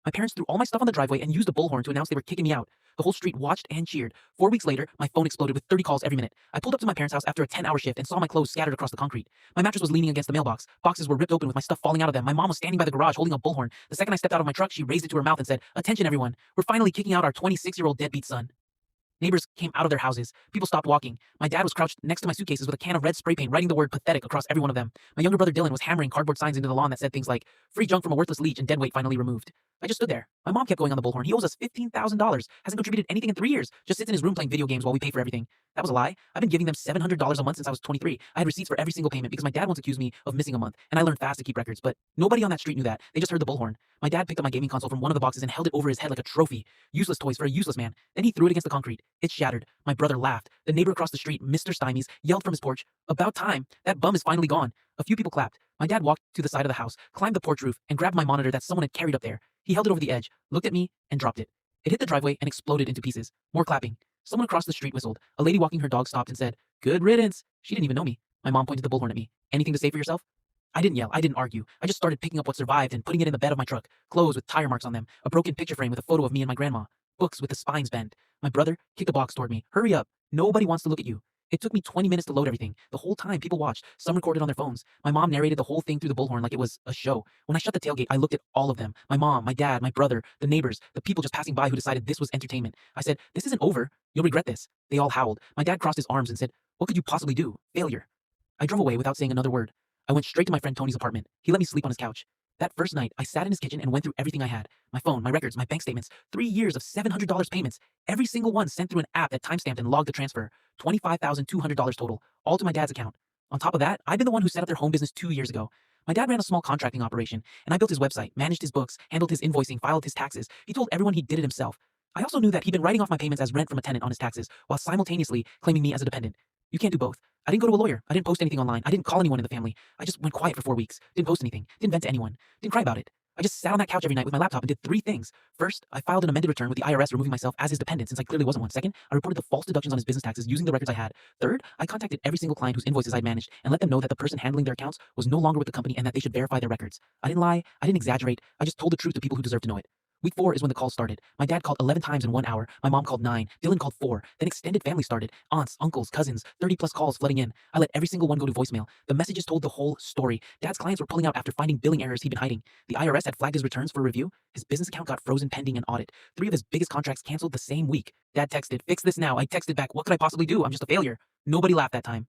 My parents threw all my stuff on the driveway and used a bullhorn to announce they were kicking me out. The whole street watched and cheered. 4 weeks later, my phone exploded with 30 calls every minute. I pulled up to my parents' house after a 10-hour shift and saw my clothes scattered across the concrete. My mattress was leaning against the mailbox. Boxes were ripped open with my stuff falling out of them. My mom was standing by the garage holding a bullhorn. The second I stepped out of my truck, she raised it to her mouth and said, "Attention everyone, we're finally kicking out our 26-year-old deadbeat son." Neighbors came out of their houses. People stopped walking. My dad was crouched next to my suitcases with a can of red spray paint writing the word pathetic across every one of them. My younger brother Dylan was hammering cardboard signs into the lawn that said things like, "Free junk from a worthless leech and dead weight finally removed." I just stood there. My mom kept going on the bullhorn. "He owes us $15,000. Hasn't contributed anything in 3 years. Just sits in his room playing video games while we pay for everything." That was a lie. I've been giving them $700 a month since I was 23. I had receipts for every single payment because my dad once accused me of missing a month, and I learned fast to keep records, but nobody on that street knew that. They just heard the bullhorn. My dad picked up my gaming console from one of the boxes and held it over his head like a trophy. Useless toys for a useless man. Then he threw it against the concrete. It shattered. My brother laughed. The neighbor across the street, Mr. Stymies, yelled from his porch, "About time. That bum is finally gone." A few people clapped. My dad walked to the side of the house, climbed the porch roof, and grabbed my monitor that someone had carried up there. He held it over the edge, looked at me, and dropped it. It hit the driveway and exploded into pieces. More clapping. Someone across the street whistled. A lady walking her dog stopped and said, "Good riddance." She didn't even know me. My mom pointed the bullhorn at me. "Anything to say for yourself?" I didn't yell. I didn't argue. I just started picking up what survived and putting it in the bed of my truck. Clothes with tire marks on them. A broken picture frame with a photo of me and my grandma. Books with the spines bent. My brother kicked a box toward me. "Hurry up. Nobody wants to look at you." It took me 20 minutes to load everything. The whole time, people watched. Some recorded on their phones. My mom narrated the whole thing through the bullhorn like it was a show. When I shut the tailgate, I looked at all of them. My mom, my dad, my brother, the neighbors, the people just passing by who decided this was entertainment. I said, "This isn't over. You'll regret this." They all howled. My dad crossed his arms and said, "What could you possibly do? Failure." I drove away without saying another word. I went straight to my friend Tony's apartment. He let me sleep on his couch. That first night, I sat in his kitchen and went through everything I had. My phone, my records, my bank statements, 3 years of $700 payments. Every single one sent through an app that timestamped and logged the transfer. $25,200 total, all to my dad's account. On top of that, I've been the one who set up their home business 2 years ago. My dad ran a small contracting operation, and I built his website, managed his books, handled his invoicing, filed his taxes. He told everyone he did it himself. I also knew that he'd been writing off my payments as rent from a tenant on his taxes, while simultaneously claiming me as a dependent. You can't do both. I didn't go to a lawyer. I didn't post anything online. I didn't call anyone in the family. I just went quiet for 4 weeks. Didn't post anything. Didn't vent to anyone. Didn't cry about it. I just sat on that couch every night with my laptop and did 3 things. First, I filed an amended return with the IRS removing myself as his dependent since I clearly wasn't one. Second, I reported the false deductions on his business taxes using the records I had. Third, I contacted every single client whose invoices I'd managed and let them know that the person handling their accounts was no longer with the company and that they should verify their records. I didn't lie. I didn't exaggerate. I just told the truth to people who deserve to know it. Week 4 is when the calls started. My dad called 11 times in 1 hour. My mom called 9. Dylan called 4. Then extended family started. Aunts, uncles, cousins, 30+ calls flooding in. I let every single one go to voicemail. The messages told the whole story. Dad's clients were pulling out after finding billing errors he'd been hiding. The IRS had flagged his returns for review. His business account got frozen pending an audit. 3 of his biggest contracts canceled the same week. Dad texted, "Fix this now." I texted back, "What could I possibly do? I'm just a failure." Nobody laughed that time.